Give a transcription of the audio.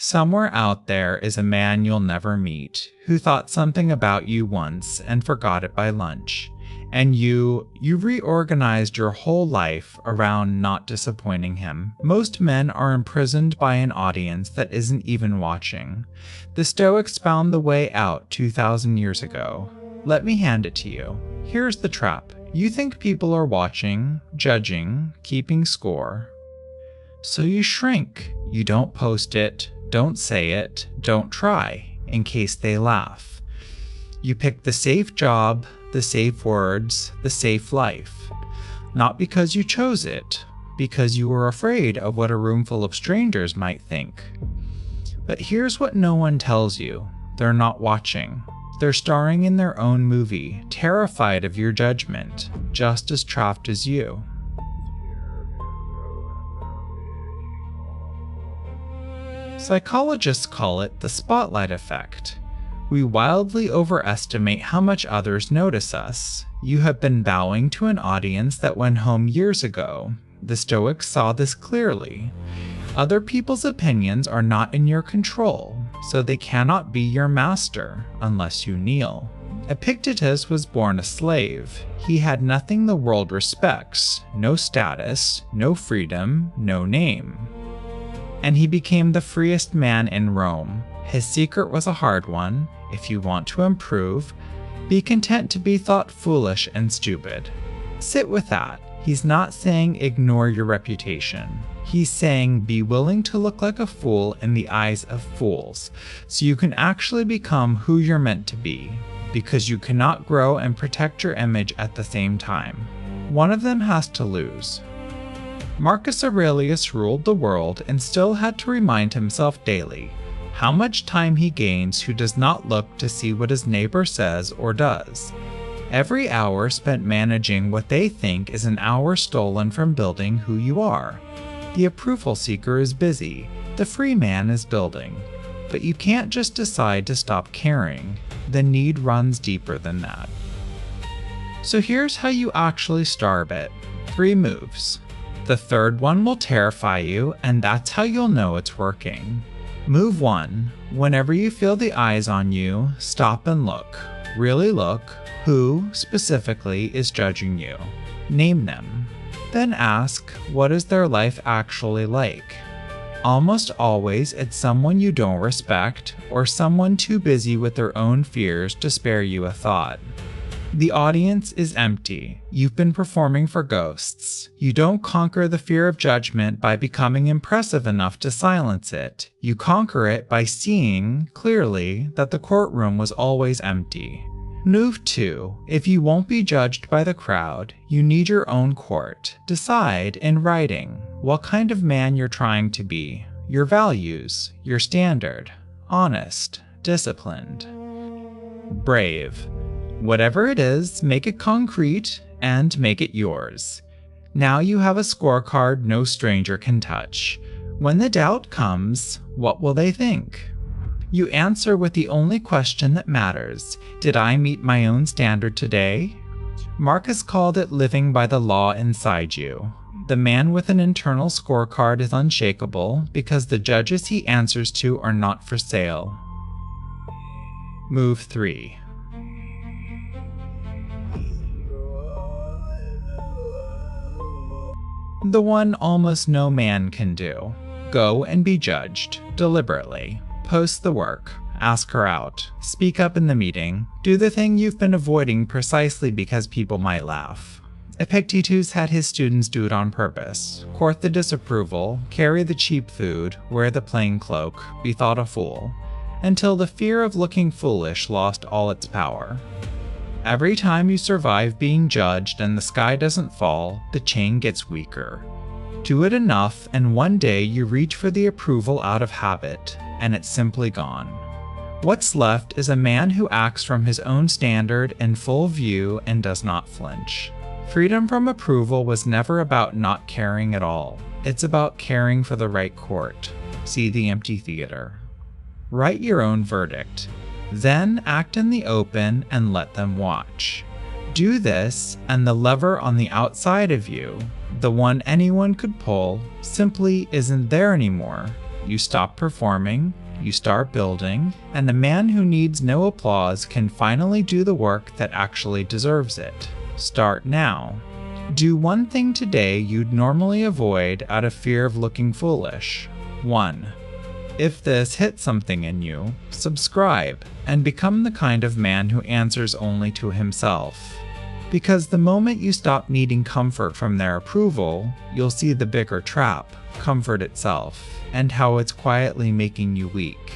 Somewhere out there is a man you'll never meet who thought something about you once and forgot it by lunch. And you reorganized your whole life around not disappointing him. Most men are imprisoned by an audience that isn't even watching. The Stoics found the way out 2,000 years ago. Let me hand it to you. Here's the trap. You think people are watching, judging, keeping score. So you shrink. You don't post it, don't say it, don't try, in case they laugh. You pick the safe job, the safe words, the safe life. Not because you chose it, because you were afraid of what a room full of strangers might think. But here's what no one tells you. They're not watching. They're starring in their own movie, terrified of your judgment, just as trapped as you. Psychologists call it the spotlight effect. We wildly overestimate how much others notice us. You have been bowing to an audience that went home years ago. The Stoics saw this clearly. Other people's opinions are not in your control, so they cannot be your master unless you kneel. Epictetus was born a slave. He had nothing the world respects, no status, no freedom, no name. And he became the freest man in Rome. His secret was a hard one. If you want to improve, be content to be thought foolish and stupid. Sit with that. He's not saying ignore your reputation. He's saying be willing to look like a fool in the eyes of fools, so you can actually become who you're meant to be, because you cannot grow and protect your image at the same time. One of them has to lose. Marcus Aurelius ruled the world and still had to remind himself daily how much time he gains who does not look to see what his neighbor says or does. Every hour spent managing what they think is an hour stolen from building who you are. The approval seeker is busy, the free man is building. But you can't just decide to stop caring. The need runs deeper than that. So here's how you actually starve it. 3 moves. The third one will terrify you, and that's how you'll know it's working. Move 1. Whenever you feel the eyes on you, stop and look. Really look. Who, specifically, is judging you? Name them. Then ask, what is their life actually like? Almost always it's someone you don't respect, or someone too busy with their own fears to spare you a thought. The audience is empty. You've been performing for ghosts. You don't conquer the fear of judgment by becoming impressive enough to silence it. You conquer it by seeing, clearly, that the courtroom was always empty. Move 2. If you won't be judged by the crowd, you need your own court. Decide, in writing, what kind of man you're trying to be. Your values, your standard. Honest, disciplined. Brave. Whatever it is, make it concrete and make it yours. Now you have a scorecard no stranger can touch. When the doubt comes, what will they think? You answer with the only question that matters. Did I meet my own standard today? Marcus called it living by the law inside you. The man with an internal scorecard is unshakable because the judges he answers to are not for sale. Move 3. The one almost no man can do. Go and be judged, deliberately. Post the work. Ask her out. Speak up in the meeting. Do the thing you've been avoiding precisely because people might laugh. Epictetus had his students do it on purpose. Court the disapproval, carry the cheap food, wear the plain cloak, be thought a fool, until the fear of looking foolish lost all its power. Every time you survive being judged and the sky doesn't fall, the chain gets weaker. Do it enough and one day you reach for the approval out of habit, and it's simply gone. What's left is a man who acts from his own standard in full view and does not flinch. Freedom from approval was never about not caring at all. It's about caring for the right court. See the empty theater. Write your own verdict. Then act in the open and let them watch. Do this, and the lever on the outside of you, the one anyone could pull, simply isn't there anymore. You stop performing, you start building, and the man who needs no applause can finally do the work that actually deserves it. Start now. Do one thing today you'd normally avoid out of fear of looking foolish. 1. If this hits something in you, subscribe and become the kind of man who answers only to himself. Because the moment you stop needing comfort from their approval, you'll see the bigger trap, comfort itself, and how it's quietly making you weak.